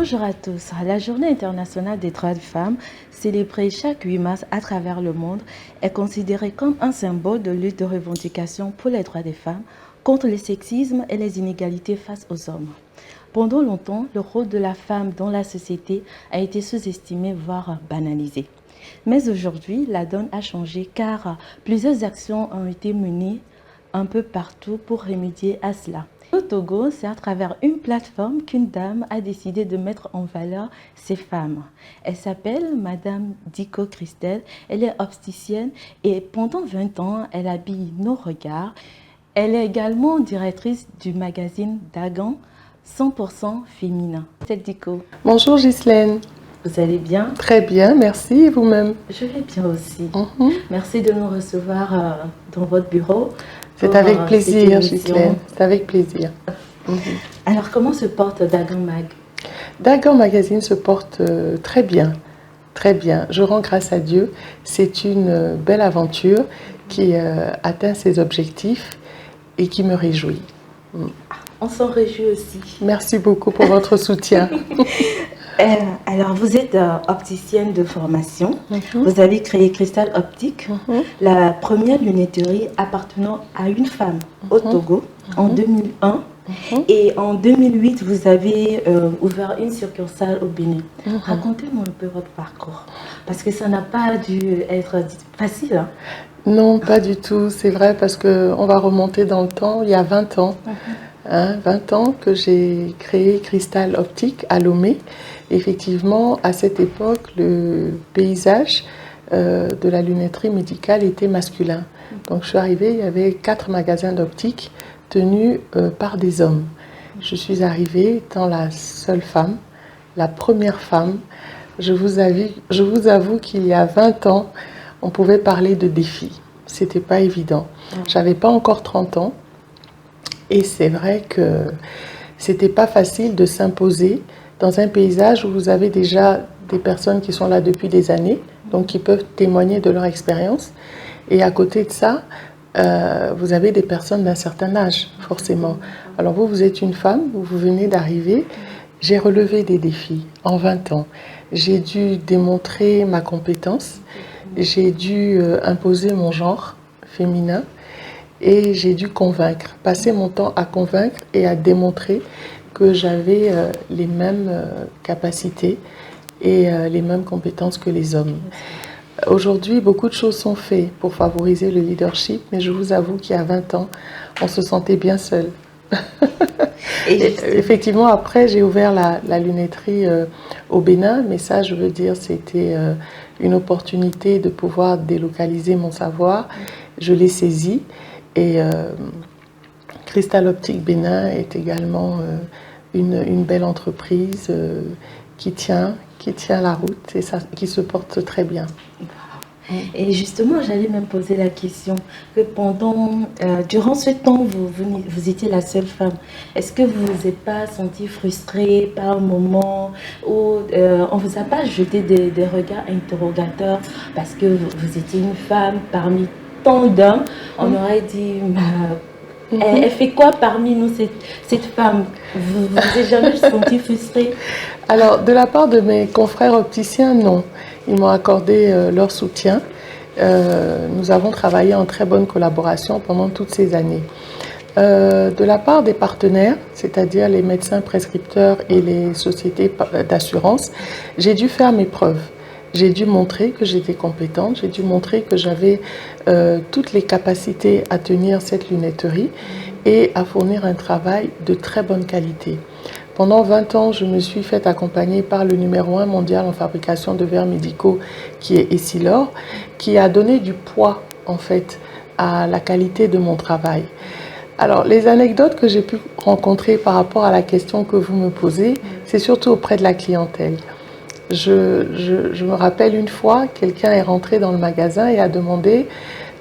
Bonjour à tous. La Journée internationale des droits de femmes, célébrée chaque 8 mars à travers le monde, est considérée comme un symbole de lutte de revendication pour les droits des femmes, contre le sexisme et les inégalités face aux hommes. Pendant longtemps, le rôle de la femme dans la société a été sous-estimé, voire banalisé. Mais aujourd'hui, la donne a changé car plusieurs actions ont été menées un peu partout pour remédier à cela. Au Togo, c'est à travers une plateforme qu'une dame a décidé de mettre en valeur ces femmes. Elle s'appelle Madame Diko Christelle, elle est obstétricienne et pendant 20 ans, elle habille nos regards. Elle est également directrice du magazine Dagan, 100% féminin. C'est Diko. Bonjour Ghislaine. Vous allez bien? Très bien, merci. Et vous-même? Je vais bien aussi. Merci de nous recevoir dans votre bureau. C'est avec plaisir, Ghislaine. C'est avec plaisir. Alors, comment se porte Dagan Mag? Dagan Magazine se porte très bien. Très bien. Je rends grâce à Dieu. C'est une belle aventure qui atteint ses objectifs et qui me réjouit. On s'en réjouit aussi. Merci beaucoup pour votre soutien. Alors, vous êtes opticienne de formation. Vous avez créé Cristal Optique, la première lunetterie appartenant à une femme au Togo en 2001. Et en 2008, vous avez ouvert une succursale au Bénin. Racontez-moi un peu votre parcours, parce que ça n'a pas dû être facile. Hein? Non, pas du tout. C'est vrai, parce qu'on va remonter dans le temps, il y a 20 ans. 20 ans que j'ai créé Cristal Optique à Lomé. Effectivement, à cette époque, le paysage de la lunetterie médicale était masculin. Donc je suis arrivée, il y avait 4 magasins d'optique tenus par des hommes. Je suis arrivée étant la seule femme, la première femme. Je vous avoue qu'il y a 20 ans, on pouvait parler de défis. C'était pas évident. J'avais pas encore 30 ans. Et c'est vrai que c'était pas facile de s'imposer dans un paysage où vous avez déjà des personnes qui sont là depuis des années, donc qui peuvent témoigner de leur expérience. Et à côté de ça, vous avez des personnes d'un certain âge, forcément. Alors vous êtes une femme, vous venez d'arriver. J'ai relevé des défis en 20 ans. J'ai dû démontrer ma compétence. J'ai dû imposer mon genre féminin. Et j'ai dû convaincre, passer mon temps à convaincre et à démontrer que j'avais les mêmes capacités et les mêmes compétences que les hommes. Aujourd'hui, beaucoup de choses sont faites pour favoriser le leadership, mais je vous avoue qu'il y a 20 ans, on se sentait bien seul. Et effectivement, après, j'ai ouvert la lunetterie au Bénin, mais ça, je veux dire, c'était une opportunité de pouvoir délocaliser mon savoir. Je l'ai saisi. Et Cristal Optique Bénin est également une belle entreprise qui tient la route et qui se porte très bien. Et justement, j'allais même poser la question que durant ce temps, vous étiez la seule femme. Est-ce que vous vous êtes pas senti frustrée par un moment où on vous a pas jeté des regards interrogateurs parce que vous étiez une femme parmi tant d'hommes? On aurait dit, elle fait quoi parmi nous, cette femme? Vous vous êtes jamais senti frustrée? Alors, de la part de mes confrères opticiens, non. Ils m'ont accordé leur soutien. Nous avons travaillé en très bonne collaboration pendant toutes ces années. De la part des partenaires, c'est-à-dire les médecins prescripteurs et les sociétés d'assurance, j'ai dû faire mes preuves. J'ai dû montrer que j'étais compétente, j'ai dû montrer que j'avais toutes les capacités à tenir cette lunetterie et à fournir un travail de très bonne qualité. Pendant 20 ans, je me suis fait accompagner par le numéro 1 mondial en fabrication de verres médicaux qui est Essilor, qui a donné du poids en fait à la qualité de mon travail. Alors, les anecdotes que j'ai pu rencontrer par rapport à la question que vous me posez, c'est surtout auprès de la clientèle. Je me rappelle une fois, quelqu'un est rentré dans le magasin et a demandé,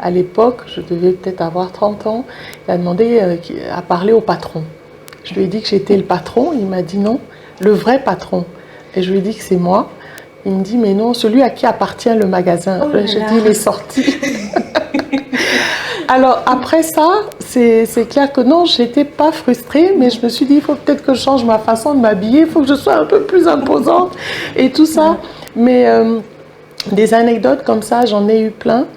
à l'époque, je devais peut-être avoir 30 ans, il a demandé à parler au patron. Je lui ai dit que j'étais le patron, il m'a dit non, le vrai patron. Et je lui ai dit que c'est moi. Il me dit mais non, celui à qui appartient le magasin. Oh là là. Je dis il est sorti. Alors après ça, c'est clair que non, j'étais pas frustrée, mais je me suis dit, il faut peut-être que je change ma façon de m'habiller, il faut que je sois un peu plus imposante et tout ça. Mais des anecdotes comme ça, j'en ai eu plein,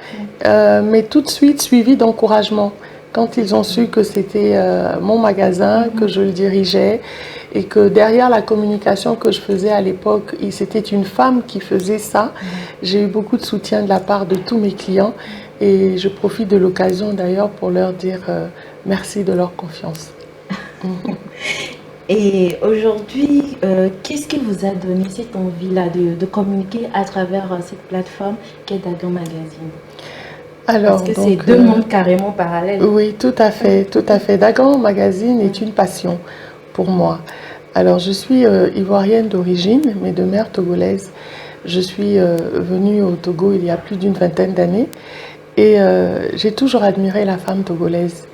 mais tout de suite suivi d'encouragement. Quand ils ont su que c'était mon magasin, que je le dirigeais, et que derrière la communication que je faisais à l'époque, c'était une femme qui faisait ça, j'ai eu beaucoup de soutien de la part de tous mes clients. Et je profite de l'occasion d'ailleurs pour leur dire merci de leur confiance. Et aujourd'hui, qu'est-ce qui vous a donné cette envie-là de communiquer à travers cette plateforme qu'est Dagan Magazine? Alors, parce que c'est deux mondes carrément parallèles. Oui, tout à fait, tout à fait. Dagan Magazine est une passion pour moi. Alors, je suis ivoirienne d'origine, mais de mère togolaise. Je suis venue au Togo il y a plus d'une vingtaine d'années et j'ai toujours admiré la femme togolaise.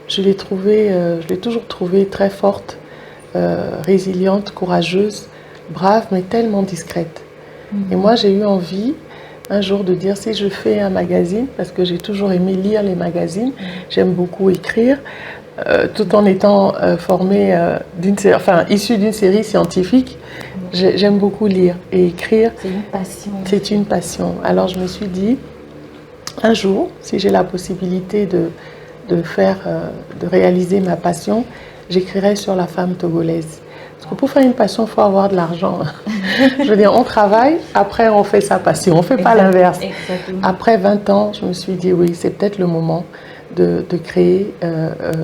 Je l'ai toujours trouvée très forte, résiliente, courageuse, brave, mais tellement discrète. Et moi, j'ai eu envie un jour de dire si je fais un magazine, parce que j'ai toujours aimé lire les magazines, j'aime beaucoup écrire, tout en étant formée issue d'une série scientifique, j'aime beaucoup lire et écrire. C'est une passion. C'est une passion. Alors je me suis dit, un jour, si j'ai la possibilité de réaliser ma passion, j'écrirai sur la femme togolaise. Parce que pour faire une passion, il faut avoir de l'argent. Je veux dire, on travaille, après on fait sa passion, on ne fait pas l'inverse. Après 20 ans, je me suis dit, oui, c'est peut-être le moment de créer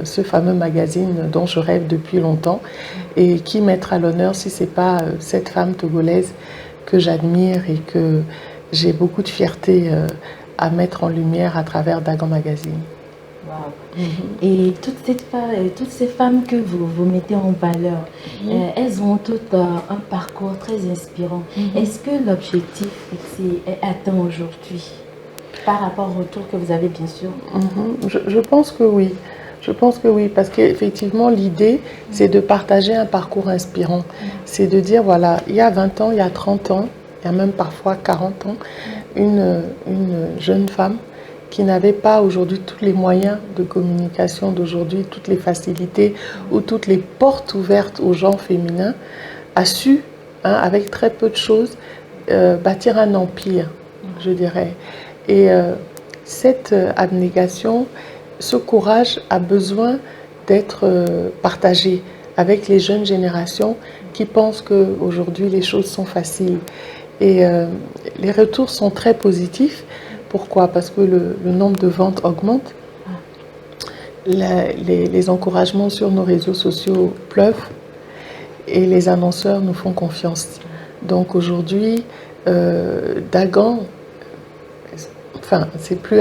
ce fameux magazine dont je rêve depuis longtemps. Et qui mettre à l'honneur si ce n'est pas cette femme togolaise que j'admire et que j'ai beaucoup de fierté à mettre en lumière à travers Dagan Magazine. Wow. Et toutes ces femmes que vous mettez en valeur, elles ont toutes un parcours très inspirant. Est-ce que l'objectif est atteint aujourd'hui par rapport au retour que vous avez, bien sûr? Je pense que oui. Je pense que oui, parce qu'effectivement, l'idée, c'est de partager un parcours inspirant. C'est de dire, voilà, il y a 20 ans, il y a 30 ans, il y a même parfois 40 ans, une jeune femme qui n'avait pas aujourd'hui tous les moyens de communication d'aujourd'hui, toutes les facilités ou toutes les portes ouvertes aux gens féminins, a su, avec très peu de choses, bâtir un empire, je dirais. Et cette abnégation, ce courage a besoin d'être partagé avec les jeunes générations qui pensent qu'aujourd'hui les choses sont faciles. Et les retours sont très positifs. Pourquoi? Parce que le nombre de ventes augmente, les encouragements sur nos réseaux sociaux pleuvent et les annonceurs nous font confiance. Donc aujourd'hui, Dagan, c'est plus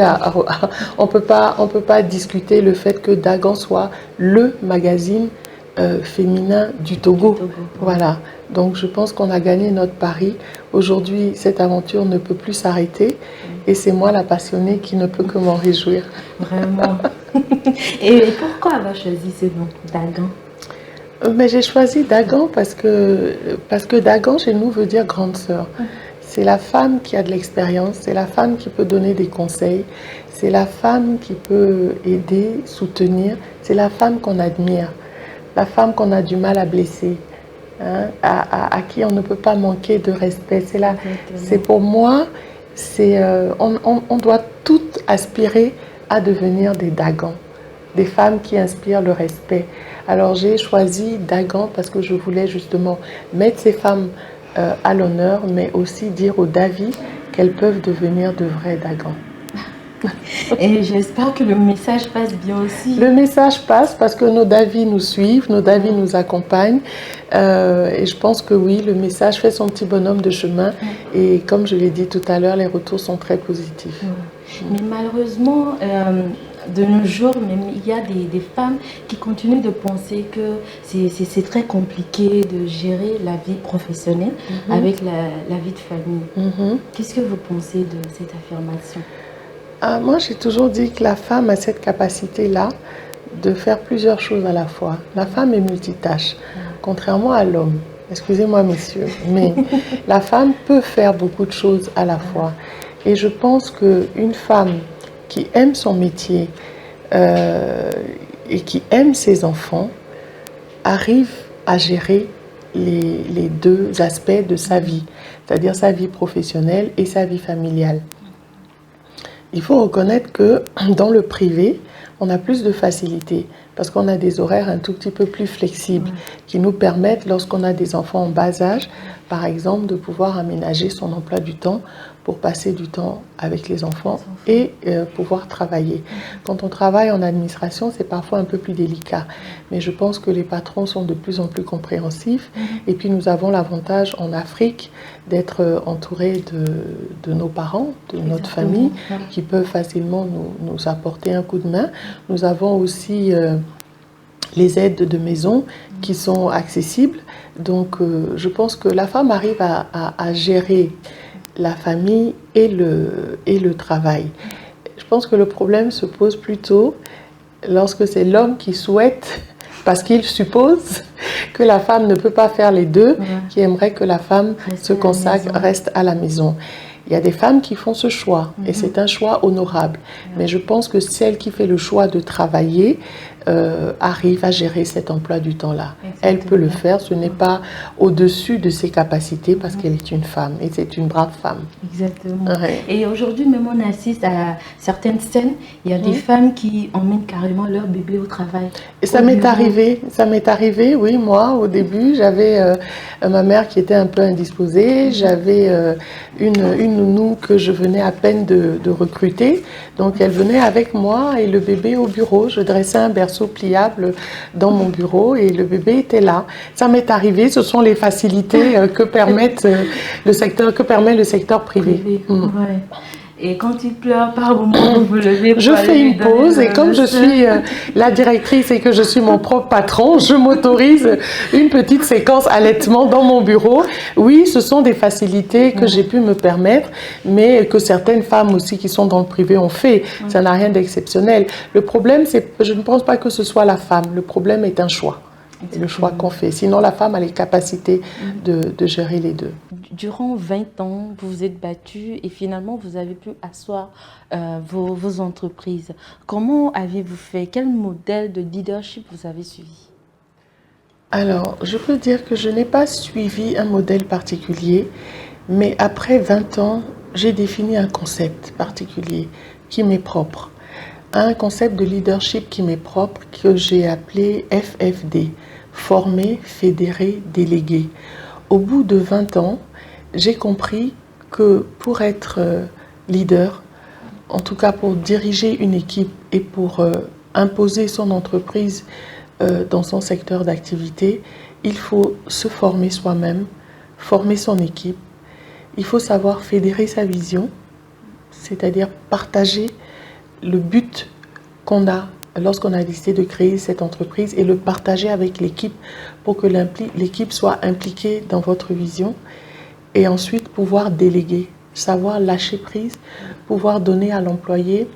on peut pas discuter le fait que Dagan soit le magazine féminin du Togo. Voilà. Donc je pense qu'on a gagné notre pari. Aujourd'hui, cette aventure ne peut plus s'arrêter et c'est moi la passionnée qui ne peut que m'en réjouir. Vraiment. Et pourquoi avoir choisi ce nom, Dagan? Mais j'ai choisi Dagan parce que Dagan chez nous veut dire grande sœur. C'est la femme qui a de l'expérience, c'est la femme qui peut donner des conseils, c'est la femme qui peut aider, soutenir, c'est la femme qu'on admire, la femme qu'on a du mal à blesser, à qui on ne peut pas manquer de respect. C'est pour moi, on doit toutes aspirer à devenir des Dagan, des femmes qui inspirent le respect. Alors j'ai choisi Dagan parce que je voulais justement mettre ces femmes à l'honneur, mais aussi dire aux Davi qu'elles peuvent devenir de vrais Dagan. Et j'espère que le message passe bien aussi. Le message passe parce que nos Davi nous suivent, nos Davi nous accompagnent. Et je pense que oui, le message fait son petit bonhomme de chemin. Et comme je l'ai dit tout à l'heure, les retours sont très positifs. Mais malheureusement, de nos jours, même, il y a des femmes qui continuent de penser que c'est très compliqué de gérer la vie professionnelle avec la vie de famille. Qu'est-ce que vous pensez de cette affirmation? Moi, j'ai toujours dit que la femme a cette capacité-là de faire plusieurs choses à la fois. La femme est multitâche, contrairement à l'homme. Excusez-moi, messieurs, mais la femme peut faire beaucoup de choses à la fois. Et je pense qu'une femme qui aime son métier, et qui aime ses enfants arrive à gérer les deux aspects de sa vie, c'est-à-dire sa vie professionnelle et sa vie familiale. Il faut reconnaître que dans le privé, on a plus de facilité parce qu'on a des horaires un tout petit peu plus flexibles qui nous permettent, lorsqu'on a des enfants en bas âge, par exemple, de pouvoir aménager son emploi du temps pour passer du temps avec les enfants et pouvoir travailler. Quand on travaille en administration, c'est parfois un peu plus délicat. Mais je pense que les patrons sont de plus en plus compréhensifs. Et puis nous avons l'avantage en Afrique d'être entourés de nos parents, de notre famille, qui peuvent facilement nous apporter un coup de main. Nous avons aussi les aides de maison qui sont accessibles. Donc je pense que la femme arrive à gérer la famille et le travail. Je pense que le problème se pose plutôt lorsque c'est l'homme qui souhaite, parce qu'il suppose que la femme ne peut pas faire les deux, qui aimerait que la femme se consacre, reste à la maison. Il y a des femmes qui font ce choix et c'est un choix honorable. Mais je pense que celle qui fait le choix de travailler arrive à gérer cet emploi du temps-là. Elle peut le faire, ce n'est pas au-dessus de ses capacités parce qu'elle est une femme et c'est une brave femme. Exactement. Et aujourd'hui, même on assiste à certaines scènes, il y a des femmes qui emmènent carrément leur bébé au travail. Et ça m'est arrivé, oui, moi au début, j'avais ma mère qui était un peu indisposée, j'avais une nounou que je venais à peine de recruter, donc elle venait avec moi et le bébé au bureau, je dressais un berceau pliable dans mon bureau et le bébé était là. Ça m'est arrivé, ce sont les facilités que permet le secteur privé. Ouais. Et quand il pleure, par moment, vous levez. Je fais une pause et comme je suis la directrice et que je suis mon propre patron, je m'autorise une petite séquence allaitement dans mon bureau. Oui, ce sont des facilités que j'ai pu me permettre, mais que certaines femmes aussi qui sont dans le privé ont fait. Ça n'a rien d'exceptionnel. Le problème, c'est, je ne pense pas que ce soit la femme. Le problème est un choix. Le choix qu'on fait. Sinon, la femme a les capacités de gérer les deux. Durant 20 ans, vous vous êtes battue et finalement, vous avez pu asseoir vos entreprises. Comment avez-vous fait? Quel modèle de leadership vous avez suivi? Alors, je peux dire que je n'ai pas suivi un modèle particulier, mais après 20 ans, j'ai défini un concept particulier qui m'est propre. Un concept de leadership qui m'est propre, que j'ai appelé FFD, former, fédérer, déléguer. Au bout de 20 ans, j'ai compris que pour être leader, en tout cas pour diriger une équipe et pour imposer son entreprise dans son secteur d'activité, il faut se former soi-même, former son équipe. Il faut savoir fédérer sa vision, c'est-à-dire partager le but qu'on a lorsqu'on a décidé de créer cette entreprise et le partager avec l'équipe pour que l'équipe soit impliquée dans votre vision et ensuite pouvoir déléguer, savoir lâcher prise, pouvoir donner à l'employé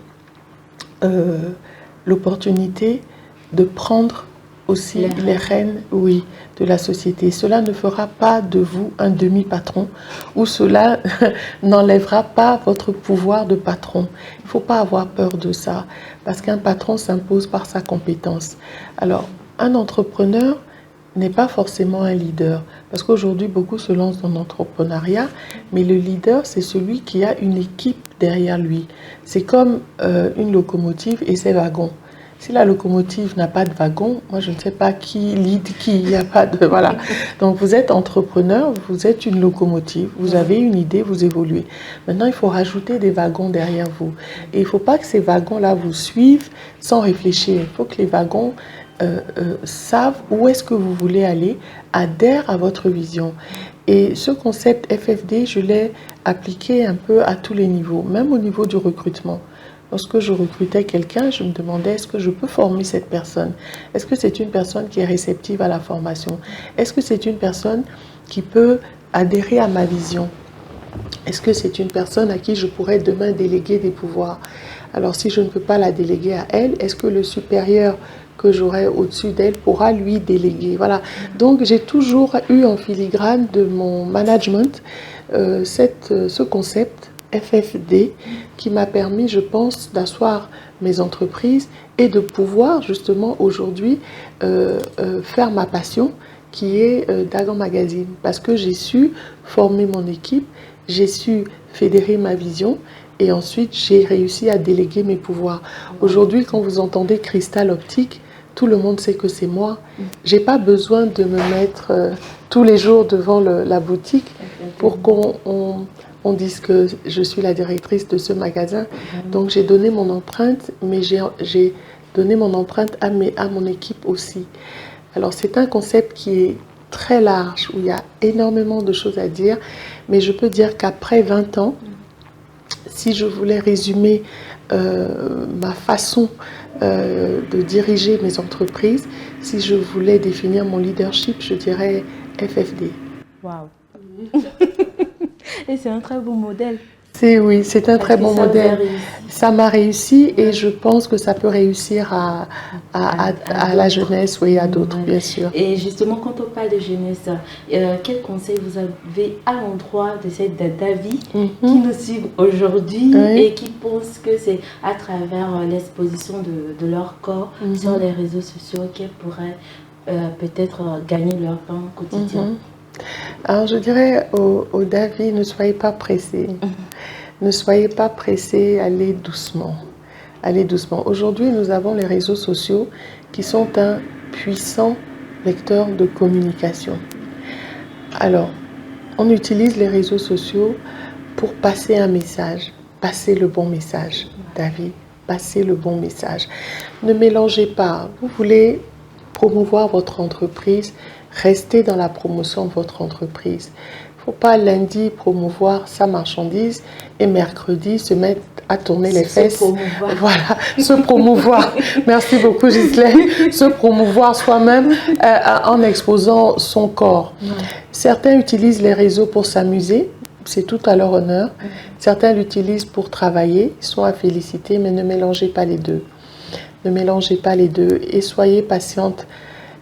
l'opportunité de prendre aussi les rênes, oui, de la société. Cela ne fera pas de vous un demi-patron ou cela n'enlèvera pas votre pouvoir de patron. Il ne faut pas avoir peur de ça parce qu'un patron s'impose par sa compétence. Alors, un entrepreneur n'est pas forcément un leader parce qu'aujourd'hui, beaucoup se lancent dans l'entrepreneuriat, mais le leader, c'est celui qui a une équipe derrière lui. C'est comme une locomotive et ses wagons. Si la locomotive n'a pas de wagon, moi je ne sais pas qui lead qui, il n'y a pas de... Voilà. Donc vous êtes entrepreneur, vous êtes une locomotive, vous avez une idée, vous évoluez. Maintenant il faut rajouter des wagons derrière vous. Et il ne faut pas que ces wagons-là vous suivent sans réfléchir. Il faut que les wagons savent où est-ce que vous voulez aller, adhèrent à votre vision. Et ce concept FFD, je l'ai appliqué un peu à tous les niveaux, même au niveau du recrutement. Lorsque je recrutais quelqu'un, je me demandais est-ce que je peux former cette personne? Est-ce que c'est une personne qui est réceptive à la formation? Est-ce que c'est une personne qui peut adhérer à ma vision? Est-ce que c'est une personne à qui je pourrais demain déléguer des pouvoirs? Alors si je ne peux pas la déléguer à elle, est-ce que le supérieur que j'aurai au-dessus d'elle pourra lui déléguer? Voilà. Donc j'ai toujours eu en filigrane de mon management ce concept FFD qui m'a permis, je pense, d'asseoir mes entreprises et de pouvoir justement aujourd'hui faire ma passion qui est Dagan Magazine. Parce que j'ai su former mon équipe, j'ai su fédérer ma vision et ensuite j'ai réussi à déléguer mes pouvoirs. Aujourd'hui, quand vous entendez Cristal Optique, tout le monde sait que c'est moi. J'ai pas besoin de me mettre tous les jours devant la boutique pour qu'on dise que je suis la directrice de ce magasin. Donc j'ai donné mon empreinte, mais j'ai donné mon empreinte à mon équipe aussi. Alors c'est un concept qui est très large, où il y a énormément de choses à dire, mais je peux dire qu'après 20 ans, si je voulais résumer ma façon de diriger mes entreprises, si je voulais définir mon leadership, je dirais FFD. Waouh. Et c'est un très beau modèle. Oui, c'est un très bon modèle. Ça m'a réussi et je pense que ça peut réussir à la jeunesse, oui, à d'autres, bien sûr. Et justement, quand on parle de jeunesse, quel conseil vous avez à l'endroit de cette Davy qui nous suivent aujourd'hui et qui pensent que c'est à travers l'exposition de leur corps sur les réseaux sociaux qu'elles pourraient peut-être gagner leur pain quotidien? Alors je dirais au Davy, ne soyez pas pressés. Ne soyez pas pressés, allez doucement. Allez doucement. Aujourd'hui, nous avons les réseaux sociaux qui sont un puissant vecteur de communication. Alors, on utilise les réseaux sociaux pour passer un message. Passez le bon message, Davy. Passez le bon message. Ne mélangez pas. Vous voulez promouvoir votre entreprise, restez dans la promotion de votre entreprise. Il ne faut pas lundi promouvoir sa marchandise et mercredi se mettre à tourner les fesses. Voilà, se promouvoir. Merci beaucoup Ghislaine. Se promouvoir soi-même en exposant son corps. Certains utilisent les réseaux pour s'amuser, c'est tout à leur honneur. Certains l'utilisent pour travailler, ils sont à féliciter, mais ne mélangez pas les deux. Ne mélangez pas les deux et soyez patiente.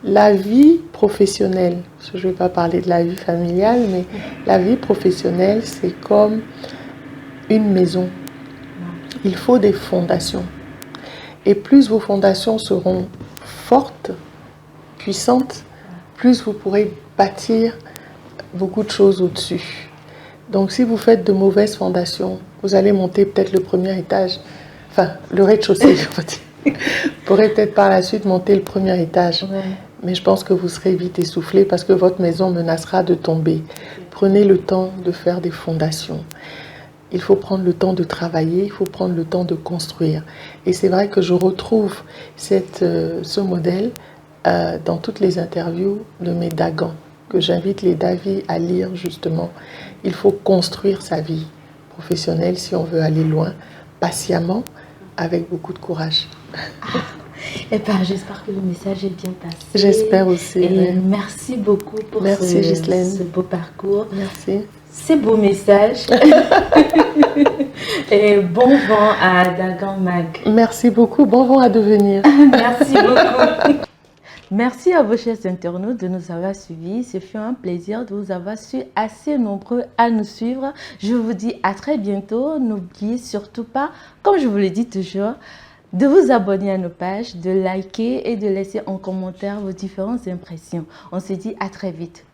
La vie professionnelle, je ne vais pas parler de la vie familiale, mais la vie professionnelle, c'est comme une maison. Il faut des fondations. Et plus vos fondations seront fortes, puissantes, plus vous pourrez bâtir beaucoup de choses au-dessus. Donc si vous faites de mauvaises fondations, vous allez monter peut-être le premier étage, enfin le rez-de-chaussée, je veux dire. Vous pourrez peut-être par la suite monter le premier étage. Mais je pense que vous serez vite essoufflé parce que votre maison menacera de tomber. Prenez le temps de faire des fondations. Il faut prendre le temps de travailler, il faut prendre le temps de construire. Et c'est vrai que je retrouve ce modèle dans toutes les interviews de mes Dagans, que j'invite les Davy à lire justement. Il faut construire sa vie professionnelle si on veut aller loin, patiemment, avec beaucoup de courage. Eh ben, j'espère que le message est bien passé. J'espère aussi. Et merci beaucoup pour ce beau parcours. Merci. Ces beaux messages. Et bon vent à Dagan Mag. Merci beaucoup. Bon vent à devenir. Merci beaucoup. Merci à vos chers internautes de nous avoir suivis. Ce fut un plaisir de vous avoir su assez nombreux à nous suivre. Je vous dis à très bientôt. N'oubliez surtout pas, comme je vous le dis toujours, de vous abonner à nos pages, de liker et de laisser en commentaire vos différentes impressions. On se dit à très vite.